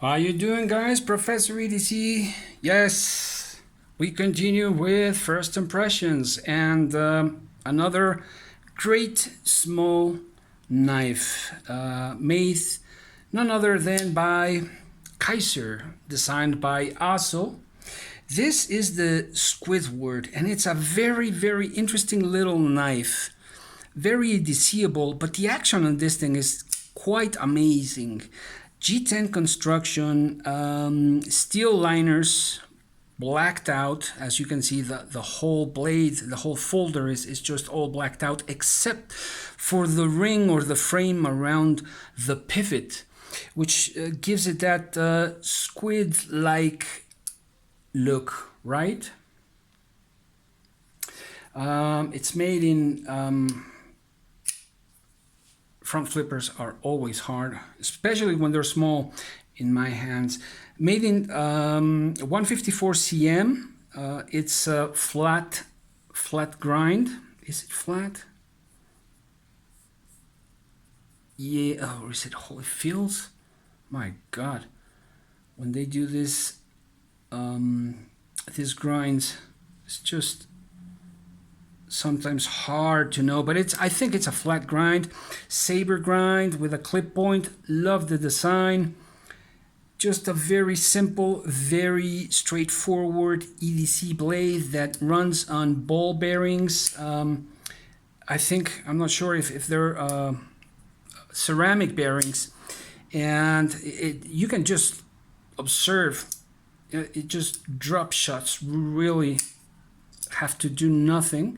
How you doing, guys? Professor EDC. Yes, we continue with first impressions and another great small knife made none other than by KIZER, designed by Aso. This is the Squidward, and it's a very interesting little knife, very edisiable, but the action on this thing is quite amazing. G10 construction, steel liners, blacked out. As you can see, the whole blade, the whole folder is just all blacked out, except for the ring or the frame around the pivot, which gives it that squid-like look, right? It's made in front flippers are always hard, especially when they're small in my hands. Made in 154 cm. It's a flat grind. Is it flat? Yeah, or is it whole? It feels, my God, when they do this, these grinds, it's just sometimes hard to know, but I think it's a flat grind, saber grind with a clip point. Love the design. Just a very simple, very straightforward EDC blade that runs on ball bearings. I'm not sure if they're ceramic bearings, and you can just observe it just drop shots, really have to do nothing.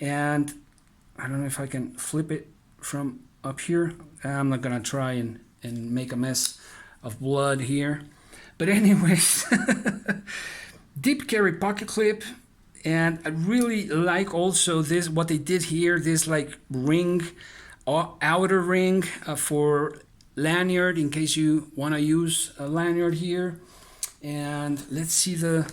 And I don't know if I can flip it from up here. I'm not gonna try and make a mess of blood here, but anyways. Deep carry pocket clip, and I really like also this, what they did here, this like ring, outer ring for lanyard, in case you want to use a lanyard here. And let's see the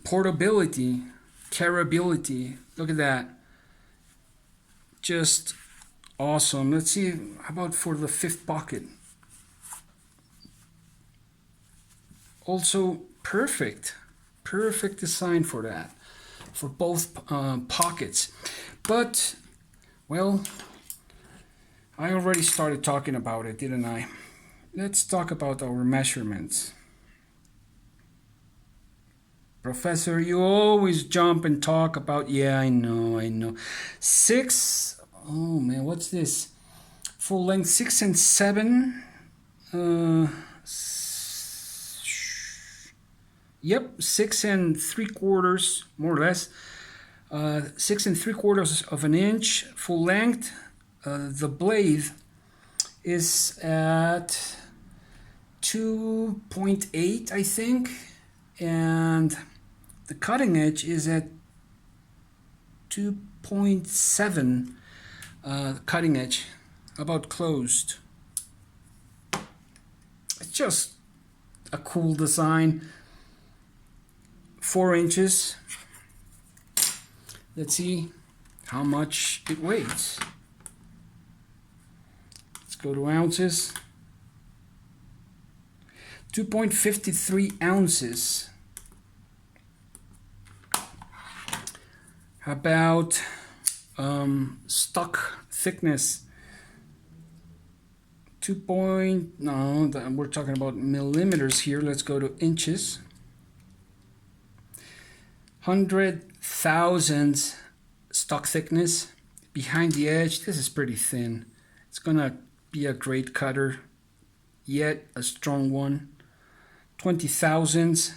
portability, carryability. Look at that, just awesome. Let's see, how about for the fifth pocket? Also perfect design for that, for both pockets. But well, I already started talking about it, didn't I? Let's talk about our measurements. Professor, you always jump and talk about, yeah, I know. 6, oh man, what's this? Full length 6 and 7. Yep, 6 3/4, more or less. 6 3/4 of an inch full length. The blade is at 2.8, I think, and the cutting edge is at 2.7. Cutting edge, about closed. It's just a cool design. 4 inches. Let's see how much it weighs. Let's go to ounces. 2.53 ounces. How about stock thickness? We're talking about millimeters here. Let's go to inches. 100,000 stock thickness. Behind the edge, this is pretty thin. It's gonna be a great cutter, yet a strong one. 20,000,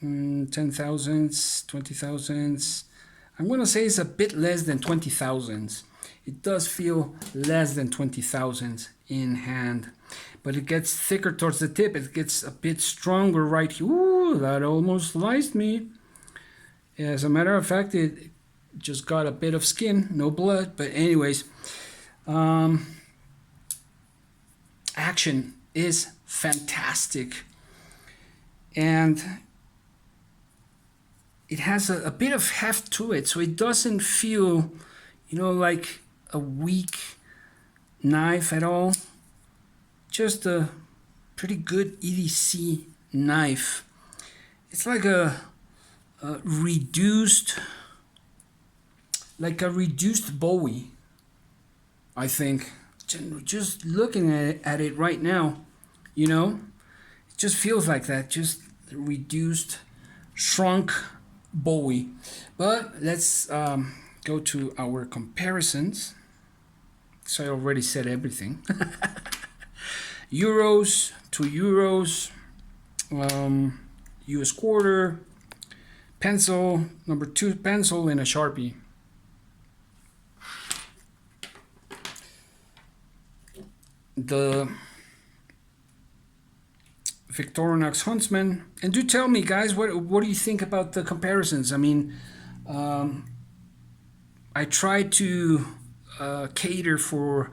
10,000, 20,000. I'm gonna say it's a bit less than 20,000. It does feel less than 20,000 in hand, but it gets thicker towards the tip. It gets a bit stronger right here. Ooh, that almost sliced me. As a matter of fact, it just got a bit of skin, no blood. But anyways, action is fantastic, and it has a bit of heft to it, so it doesn't feel, like a weak knife at all. just a pretty good EDC knife. It's like a reduced, Bowie, I think. Just looking at it right now, you know, it just feels like that, just reduced, shrunk Bowie. But let's go to our comparisons. So I already said everything. Euros, 2 euros, US quarter, pencil, number 2 pencil, and a Sharpie. The Victorinox Huntsman. And do tell me, guys, what do you think about the comparisons? I mean, I try to cater for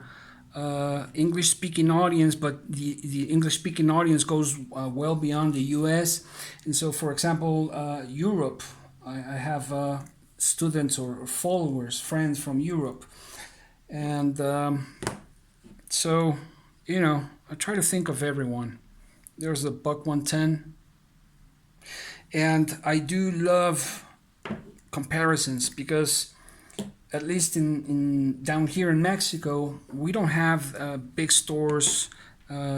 English-speaking audience, but the English-speaking audience goes well beyond the U.S. And so, for example, Europe, I have students or followers, friends from Europe. And so, you know, I try to think of everyone. There's a buck 110. And I do love comparisons because at least in down here in Mexico, we don't have big stores,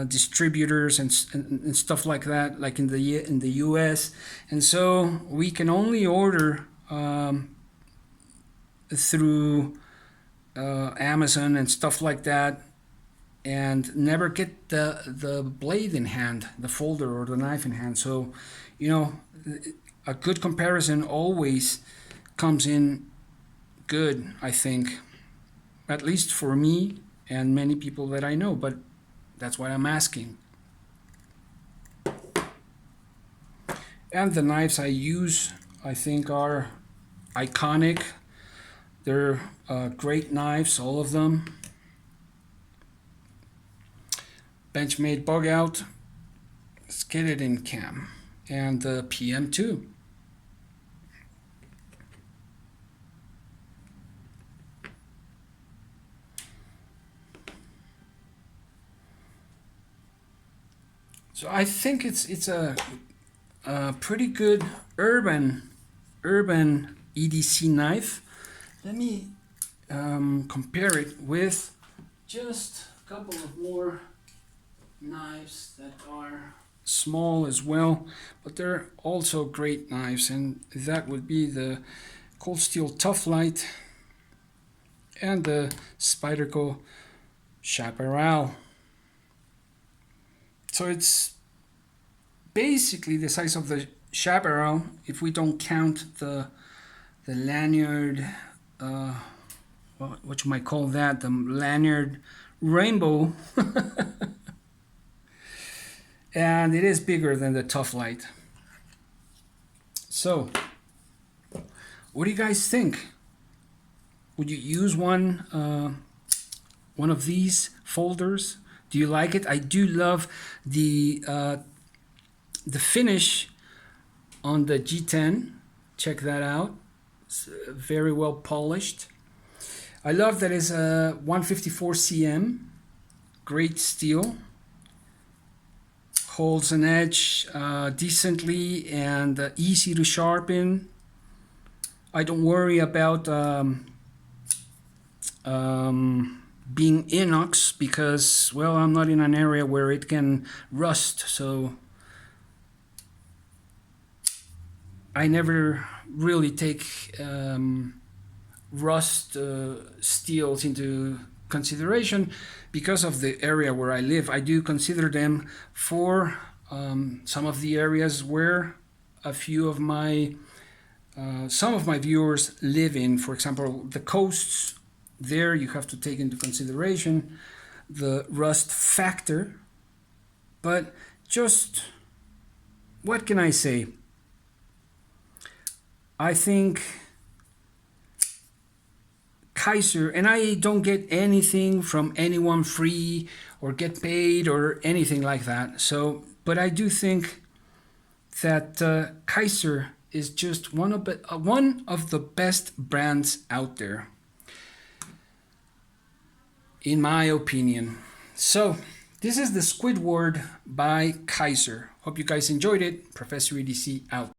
distributors, and stuff like that, like in the U.S. And so we can only order through Amazon and stuff like that, and never get the blade in hand, the folder or the knife in hand. So, you know, a good comparison always comes in good, I think, at least for me and many people that I know, but that's why I'm asking. And the knives I use, I think, are iconic. They're great knives, all of them. Benchmade bug out, let's get it in cam, and the PM2. So I think it's a pretty good urban EDC knife. Let me compare it with just a couple of more knives that are small as well, but they're also great knives, and that would be the Cold Steel Tough Light and the Spyderco Chaparral. So it's basically the size of the Chaparral if we don't count the lanyard, what you might call that, the lanyard rainbow. And it is bigger than the Tough Light. So, what do you guys think? Would you use one of these folders? Do you like it? I do love the finish on the G10. Check that out. It's very well polished. I love that it's a 154 cm, great steel. Holds an edge decently and easy to sharpen. I don't worry about being inox because, well, I'm not in an area where it can rust, so I never really take rust steels into consideration. Because of the area where I live, I do consider them for some of the areas where some of my viewers live in. For example, the coasts. There you have to take into consideration the rust factor. But just, what can I say? I think KIZER, and I don't get anything from anyone free or get paid or anything like that. So, but I do think that KIZER is just one of the best brands out there, in my opinion. So, This is the Squidward by KIZER. Hope you guys enjoyed it. Professor EDC out.